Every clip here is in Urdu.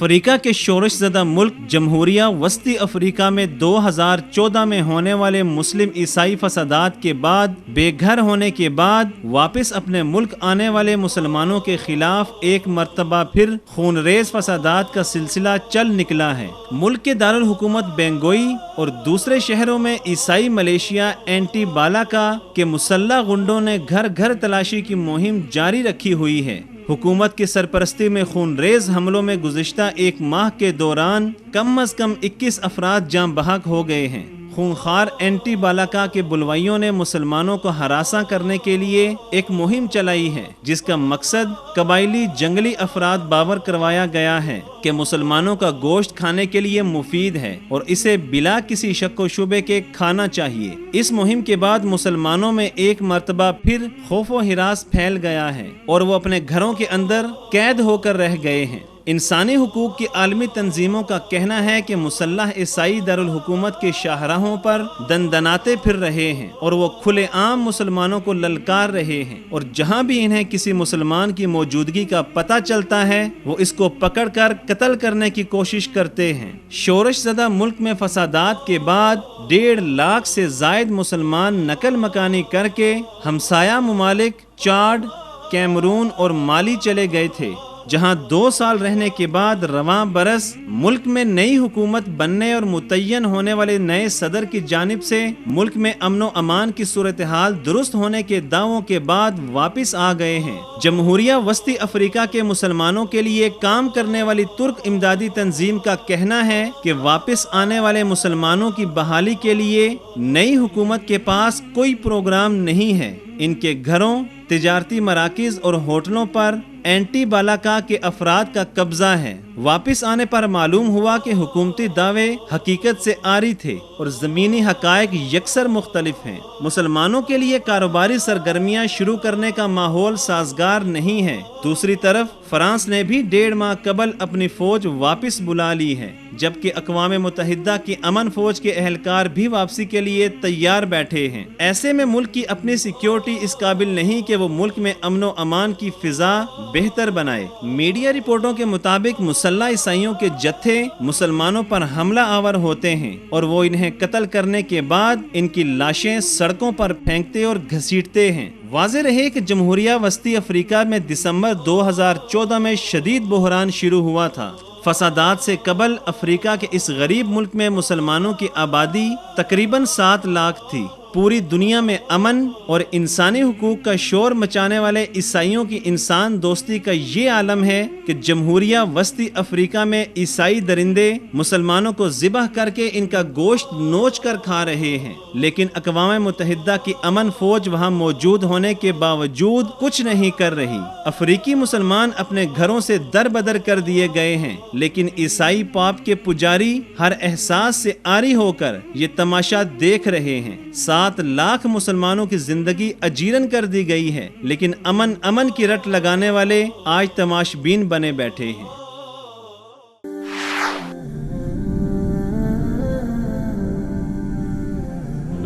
افریقہ کے شورش زدہ ملک جمہوریہ وسطی افریقہ میں 2014 میں ہونے والے مسلم عیسائی فسادات کے بعد بے گھر ہونے کے بعد واپس اپنے ملک آنے والے مسلمانوں کے خلاف ایک مرتبہ پھر خونریز فسادات کا سلسلہ چل نکلا ہے۔ ملک کے دارالحکومت بینگوئی اور دوسرے شہروں میں عیسائی ملیشیا اینٹی بالاکا کے مسلح غنڈوں نے گھر گھر تلاشی کی مہم جاری رکھی ہوئی ہے۔ حکومت کی سرپرستی میں خونریز حملوں میں گزشتہ ایک ماہ کے دوران کم از کم 21 افراد جاں بحق ہو گئے ہیں۔ خونخوار اینٹی بالاکا کے بلوائیوں نے مسلمانوں کو ہراساں کرنے کے لیے ایک مہم چلائی ہے، جس کا مقصد قبائلی جنگلی افراد باور کروایا گیا ہے کہ مسلمانوں کا گوشت کھانے کے لیے مفید ہے اور اسے بلا کسی شک و شبے کے کھانا چاہیے۔ اس مہم کے بعد مسلمانوں میں ایک مرتبہ پھر خوف و ہراس پھیل گیا ہے اور وہ اپنے گھروں کے اندر قید ہو کر رہ گئے ہیں۔ انسانی حقوق کی عالمی تنظیموں کا کہنا ہے کہ مسلح عیسائی دارالحکومت کے شاہراہوں پر دندناتے پھر رہے ہیں اور وہ کھلے عام مسلمانوں کو للکار رہے ہیں، اور جہاں بھی انہیں کسی مسلمان کی موجودگی کا پتہ چلتا ہے وہ اس کو پکڑ کر قتل کرنے کی کوشش کرتے ہیں۔ شورش زدہ ملک میں فسادات کے بعد 1.5 لاکھ سے زائد مسلمان نقل مکانی کر کے ہمسایہ ممالک چاڈ، کیمرون اور مالی چلے گئے تھے، جہاں 2 سال رہنے کے بعد رواں برس ملک میں نئی حکومت بننے اور متعین ہونے والے نئے صدر کی جانب سے ملک میں امن و امان کی صورتحال درست ہونے کے دعووں کے بعد واپس آ گئے ہیں۔ جمہوریہ وسطی افریقہ کے مسلمانوں کے لیے کام کرنے والی ترک امدادی تنظیم کا کہنا ہے کہ واپس آنے والے مسلمانوں کی بحالی کے لیے نئی حکومت کے پاس کوئی پروگرام نہیں ہے۔ ان کے گھروں، تجارتی مراکز اور ہوٹلوں پر اینٹی بالاکا کے افراد کا قبضہ ہے۔ واپس آنے پر معلوم ہوا کہ حکومتی دعوے حقیقت سے عاری تھے اور زمینی حقائق یکسر مختلف ہیں۔ مسلمانوں کے لیے کاروباری سرگرمیاں شروع کرنے کا ماحول سازگار نہیں ہے۔ دوسری طرف فرانس نے بھی 1.5 ماہ قبل اپنی فوج واپس بلا لی ہے، جبکہ اقوام متحدہ کی امن فوج کے اہلکار بھی واپسی کے لیے تیار بیٹھے ہیں۔ ایسے میں ملک کی اپنی سیکیورٹی اس قابل نہیں کہ وہ ملک میں امن و امان کی فضا بہتر بنائے۔ میڈیا رپورٹوں کے مطابق مسلح عیسائیوں کے جتھے مسلمانوں پر حملہ آور ہوتے ہیں اور وہ انہیں قتل کرنے کے بعد ان کی لاشیں سڑکوں پر پھینکتے اور گھسیٹتے ہیں۔ واضح رہے کہ جمہوریہ وسطی افریقہ میں دسمبر 2014 میں شدید بحران شروع ہوا تھا۔ فسادات سے قبل افریقہ کے اس غریب ملک میں مسلمانوں کی آبادی تقریباً 7 لاکھ تھی۔ پوری دنیا میں امن اور انسانی حقوق کا شور مچانے والے عیسائیوں کی انسان دوستی کا یہ عالم ہے کہ جمہوریہ وسطی افریقہ میں عیسائی درندے مسلمانوں کو ذبح کر کے ان کا گوشت نوچ کر کھا رہے ہیں، لیکن اقوام متحدہ کی امن فوج وہاں موجود ہونے کے باوجود کچھ نہیں کر رہی۔ افریقی مسلمان اپنے گھروں سے در بدر کر دیے گئے ہیں، لیکن عیسائی پاپ کے پجاری ہر احساس سے عاری ہو کر یہ تماشا دیکھ رہے ہیں۔ 7 لاکھ مسلمانوں کی زندگی اجیرن کر دی گئی ہے، لیکن امن کی رٹ لگانے والے آج تماشبین بنے بیٹھے ہیں۔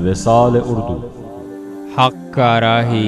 وصال اردو، حق کا راہی